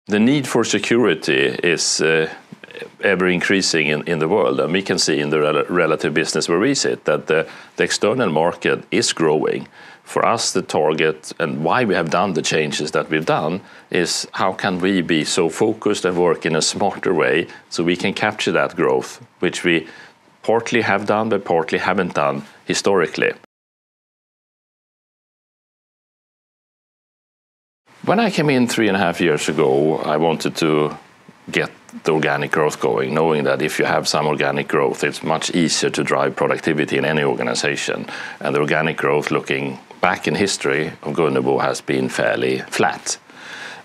The need for security is ever increasing in the world, and we can see in the relative business where we sit that the external market is growing. For us, the target and why we have done the changes that we've done is how can we be so focused and work in a smarter way so we can capture that growth, which we partly have done but partly haven't done historically. When I came in 3.5 years ago, I wanted to get the organic growth going, knowing that if you have some organic growth, it's much easier to drive productivity in any organization. And the organic growth, looking back in history of Gunnebo, has been fairly flat.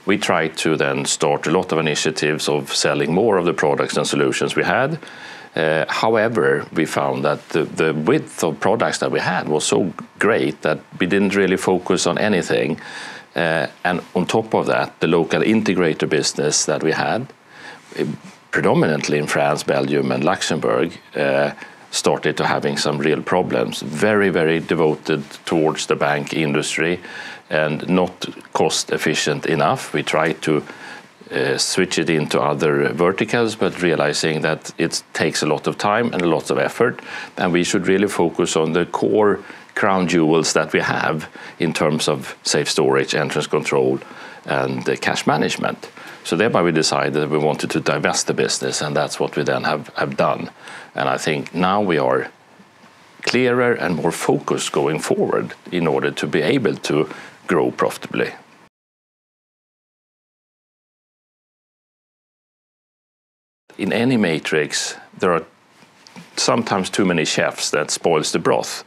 We tried to then start a lot of initiatives of selling more of the products and solutions we had. However, we found that the width of products that we had was so great that we didn't really focus on anything. And on top of that, the local integrator business that we had, predominantly in France, Belgium and Luxembourg, started to having some real problems. Very, very devoted towards the bank industry and not cost efficient enough. We tried to switch it into other verticals, but realizing that it takes a lot of time and a lot of effort, and we should really focus on the core crown jewels that we have in terms of safe storage, entrance control and cash management. So thereby we decided that we wanted to divest the business, and that's what we then have done. And I think now we are clearer and more focused going forward in order to be able to grow profitably. In any matrix, there are sometimes too many chefs that spoils the broth.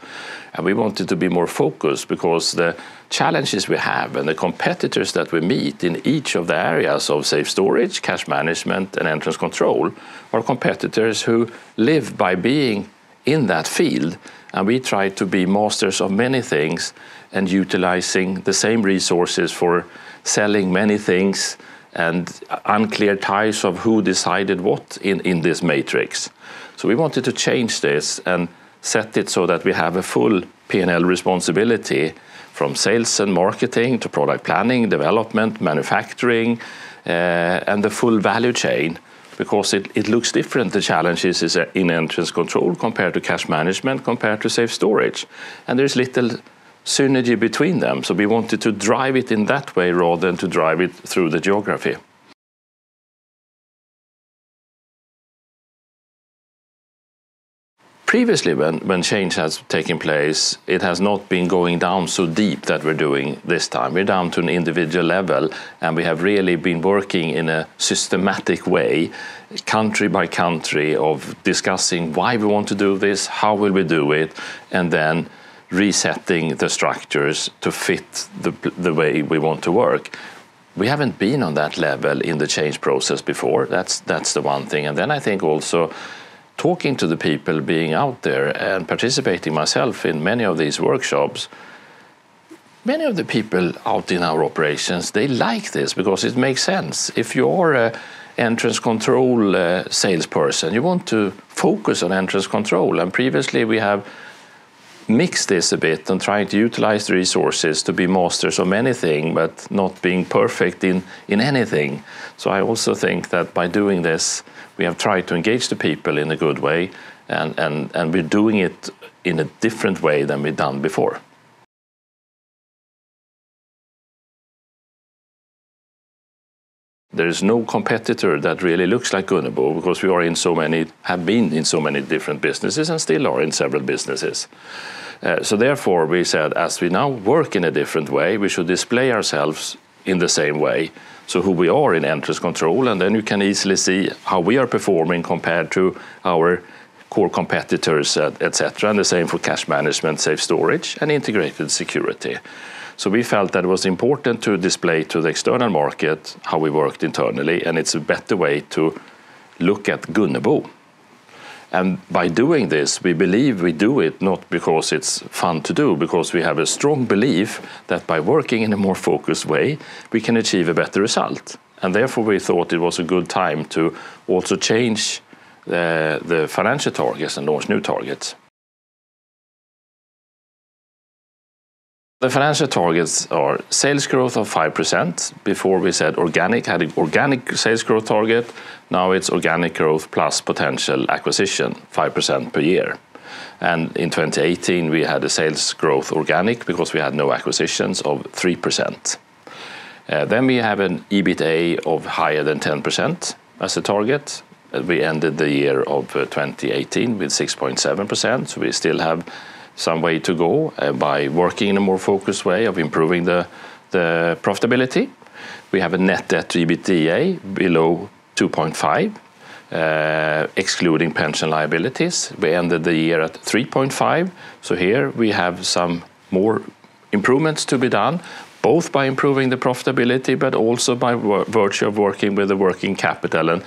And we wanted to be more focused because the challenges we have and the competitors that we meet in each of the areas of safe storage, cash management and entrance control are competitors who live by being in that field. And we try to be masters of many things and utilizing the same resources for selling many things and unclear ties of who decided what in this matrix. So we wanted to change this and set it so that we have a full P&L responsibility from sales and marketing to product planning, development, manufacturing, and the full value chain, because it looks different. The challenges is in entrance control compared to cash management, compared to safe storage. And there's little synergy between them. So we wanted to drive it in that way rather than to drive it through the geography. Previously, when change has taken place, it has not been going down so deep that we're doing this time. We're down to an individual level, and we have really been working in a systematic way, country by country, of discussing why we want to do this, how will we do it, and then resetting the structures to fit the way we want to work. We haven't been on that level in the change process before. That's the one thing. And then I think also talking to the people, being out there and participating myself in many of these workshops, many of the people out in our operations, they like this because it makes sense. If you are an entrance control salesperson, you want to focus on entrance control. And previously we have mixed this a bit and trying to utilize the resources to be masters of anything, but not being perfect in anything. So I also think that by doing this, we have tried to engage the people in a good way, and we're doing it in a different way than we've done before. There is no competitor that really looks like Gunnebo, because we are have been in so many different businesses and still are in several businesses. So therefore we said, as we now work in a different way, we should display ourselves in the same way. So who we are in entrance control, and then you can easily see how we are performing compared to our core competitors, etc. And the same for cash management, safe storage, and integrated security. So we felt that it was important to display to the external market how we worked internally, and it's a better way to look at Gunnebo. And by doing this, we believe we do it not because it's fun to do, because we have a strong belief that by working in a more focused way, we can achieve a better result. And therefore we thought it was a good time to also change the financial targets and launch new targets. The financial targets are sales growth of 5%. Before we said had an organic sales growth target. Now it's organic growth plus potential acquisition, 5% per year. And in 2018, we had a sales growth organic because we had no acquisitions of 3%. Then we have an EBITA of higher than 10% as a target. We ended the year of 2018 with 6.7%, so we still have some way to go by working in a more focused way of improving the profitability. We have a net debt to EBITDA below 2.5, excluding pension liabilities. We ended the year at 3.5, so here we have some more improvements to be done, both by improving the profitability but also by virtue of working with the working capital and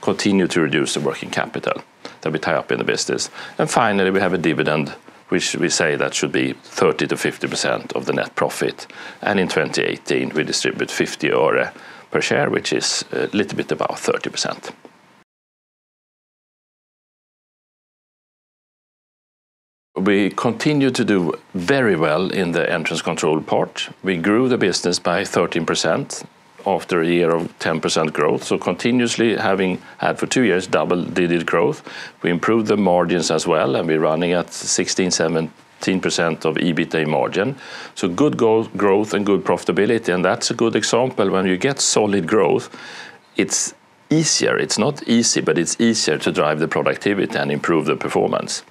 continue to reduce the working capital that we tie up in the business. And finally, we have a dividend, which we say that should be 30 to 50% of the net profit. And in 2018, we distribute 50 öre per share, which is a little bit above 30%. We continue to do very well in the entrance control part. We grew the business by 13% after a year of 10% growth, so continuously having had for 2 years double-digit growth. We improved the margins as well, and we're running at 16-17% of EBITA margin. So good growth and good profitability, and that's a good example. When you get solid growth, it's easier. It's not easy, but it's easier to drive the productivity and improve the performance.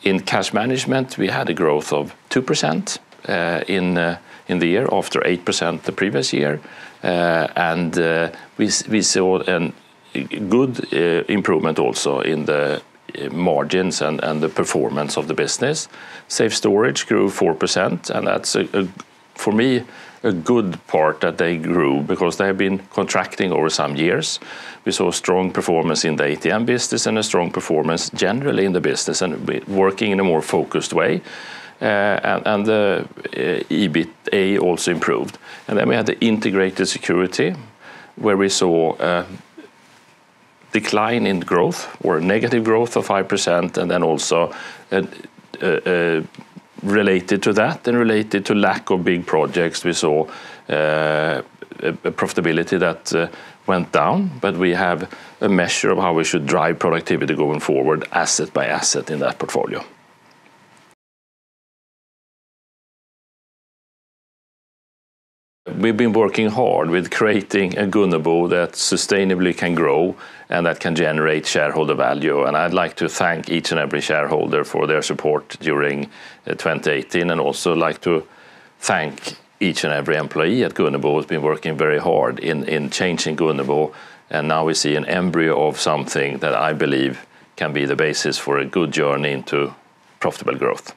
In cash management, we had a growth of 2% in the year after 8% the previous year. And we saw a good improvement also in the margins and the performance of the business. Safe storage grew 4%, and that's for me a good part that they grew because they have been contracting over some years. We saw strong performance in the ATM business and a strong performance generally in the business and working in a more focused way. And the EBITA also improved. And then we had the integrated security, where we saw a decline in growth or negative growth of 5%, and then also related to that and related to lack of big projects, we saw a profitability that went down, but we have a measure of how we should drive productivity going forward, asset by asset in that portfolio. We've been working hard with creating a Gunnebo that sustainably can grow and that can generate shareholder value. And I'd like to thank each and every shareholder for their support during 2018, and also like to thank each and every employee at Gunnebo who's been working very hard in changing Gunnebo. And now we see an embryo of something that I believe can be the basis for a good journey into profitable growth.